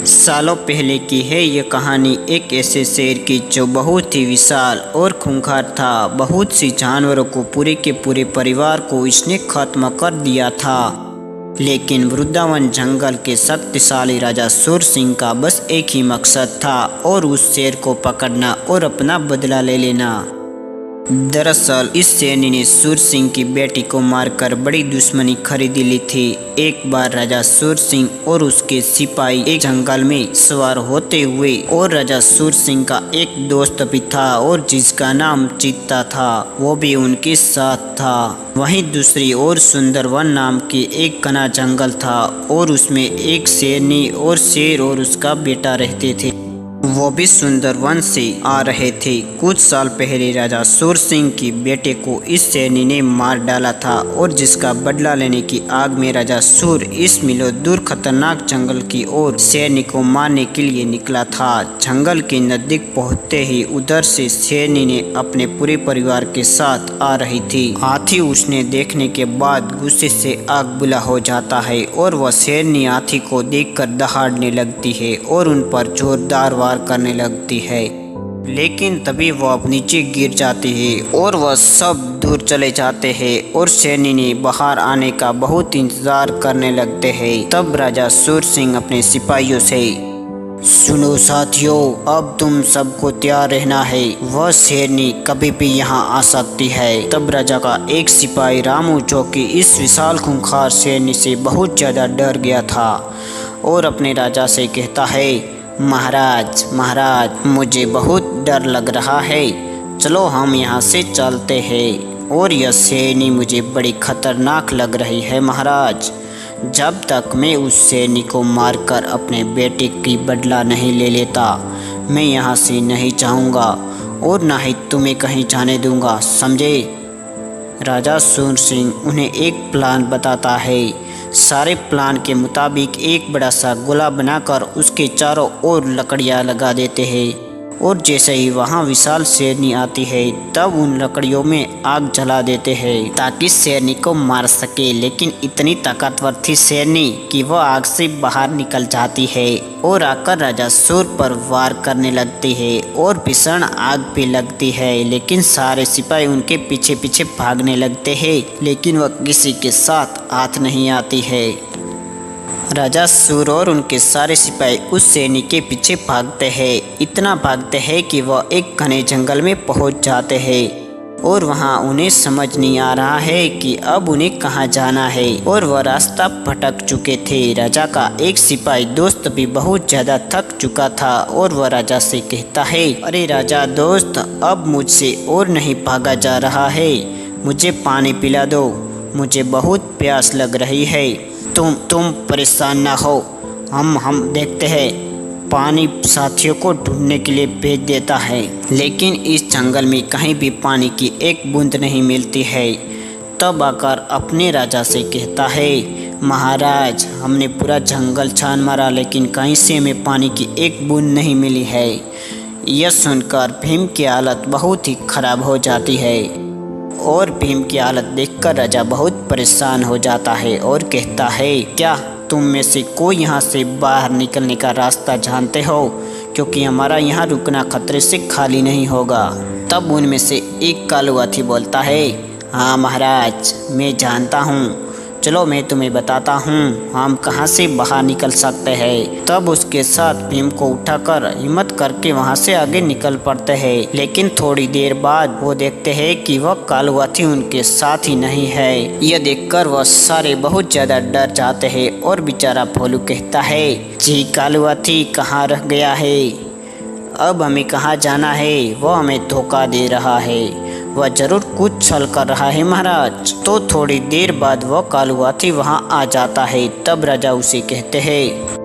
सालों पहले की है ये कहानी एक ऐसे शेर की जो बहुत ही विशाल और खूंखार था। बहुत सी जानवरों को पूरे के पूरे परिवार को इसने खत्म कर दिया था। लेकिन वृंदावन जंगल के शक्तिशाली राजा सूर सिंह का बस एक ही मकसद था और उस शेर को पकड़ना और अपना बदला ले लेना। दरअसल इस शेरनी ने सूर सिंह की बेटी को मारकर बड़ी दुश्मनी खरीद ली थी। एक बार राजा सूर सिंह और उसके सिपाही एक जंगल में सवार होते हुए और राजा सूर सिंह का एक दोस्त भी था और जिसका नाम चीता था, वो भी उनके साथ था। वहीं दूसरी ओर सुंदरवन नाम की एक घना जंगल था और उसमें एक शेरनी और शेर और उसका बेटा रहते थे। वो भी सुंदरवन से आ रहे थे। कुछ साल पहले राजा सूर सिंह की बेटे को इस शेरनी ने मार डाला था और जिसका बदला लेने की आग में राजा सूर इस मीलों दूर खतरनाक जंगल की ओर शेरनी को मारने के लिए निकला था। जंगल के नजदीक पहुंचते ही उधर से शेरनी ने अपने पूरे परिवार के साथ आ रही थी। हाथी उसने देखने के बाद गुस्से से आग बुला हो जाता है और वह शेरनी हाथी को देखकर दहाड़ने लगती है और उन पर जोरदार वार करने लगती है। लेकिन तभी वह अब नीचे गिर जाती है और वह सब दूर चले जाते हैं और शेरनी ने बाहर आने का बहुत इंतजार करने लगते हैं। तब राजा सूर सिंह अपने सिपाहियों से, सुनो साथियों, अब तुम सबको तैयार रहना है, वह शेरनी कभी भी यहाँ आ सकती है। तब राजा का एक सिपाही रामू, जो कि इस विशाल खूंखार शेरनी से बहुत ज़्यादा डर गया था और अपने राजा से कहता है, महाराज, मुझे बहुत डर लग रहा है, चलो हम यहाँ से चलते हैं और यह शेरनी मुझे बड़ी खतरनाक लग रही है महाराज। जब तक मैं उस शेरनी को मारकर अपने बेटे की बदला नहीं ले लेता, मैं यहाँ से नहीं जाऊँगा और ना ही तुम्हें कहीं जाने दूँगा, समझे। राजा सूर सिंह उन्हें एक प्लान बताता है। सारे प्लान के मुताबिक एक बड़ा सा गोला बनाकर उसके चारों ओर लकड़ियां लगा देते हैं और जैसे ही वहां विशाल शेरनी आती है तब उन लकड़ियों में आग जला देते हैं ताकि शेरनी को मार सके। लेकिन इतनी ताकतवर थी शेरनी कि वह आग से बाहर निकल जाती है और आकर राजा सूर पर वार करने लगती है और भीषण आग भी लगती है। लेकिन सारे सिपाही उनके पीछे पीछे भागने लगते हैं, लेकिन वह किसी के साथ हाथ नहीं आती है। राजा सूर और उनके सारे सिपाही उस शेरनी के पीछे भागते हैं। इतना भागते हैं कि वह एक घने जंगल में पहुंच जाते हैं और वहां उन्हें समझ नहीं आ रहा है कि अब उन्हें कहां जाना है और वह रास्ता भटक चुके थे। राजा का एक सिपाही दोस्त भी बहुत ज़्यादा थक चुका था और वह राजा से कहता है, अरे राजा दोस्त, अब मुझसे और नहीं भागा जा रहा है, मुझे पानी पिला दो, मुझे बहुत प्यास लग रही है। तुम परेशान ना हो, हम देखते हैं, पानी साथियों को ढूंढने के लिए भेज देता है। लेकिन इस जंगल में कहीं भी पानी की एक बूंद नहीं मिलती है। तब आकर अपने राजा से कहता है, महाराज, हमने पूरा जंगल छान मारा लेकिन कहीं से हमें पानी की एक बूंद नहीं मिली है। यह सुनकर भीम की हालत बहुत ही खराब हो जाती है और भीम की हालत देखकर राजा बहुत परेशान हो जाता है और कहता है, क्या तुम में से कोई यहाँ से बाहर निकलने का रास्ता जानते हो, क्योंकि हमारा यहाँ रुकना खतरे से खाली नहीं होगा। तब उनमें से एक कालू हाथी बोलता है, हाँ महाराज, मैं जानता हूँ, चलो मैं तुम्हें बताता हूँ हम कहाँ से बाहर निकल सकते हैं। तब उसके साथ भीम को उठाकर हिम्मत करके वहाँ से आगे निकल पड़ते हैं। लेकिन थोड़ी देर बाद वो देखते हैं कि वह कालू हाथी उनके साथ ही नहीं है। यह देखकर वह सारे बहुत ज़्यादा डर जाते हैं और बेचारा भोलू कहता है, जी कालू हाथी कहाँ रह गया है, अब हमें कहाँ जाना है, वह हमें धोखा दे रहा है, वह जरूर कुछ छल कर रहा है महाराज। तो थोड़ी देर बाद वह कालू हाथी वहाँ आ जाता है। तब राजा उसे कहते हैं,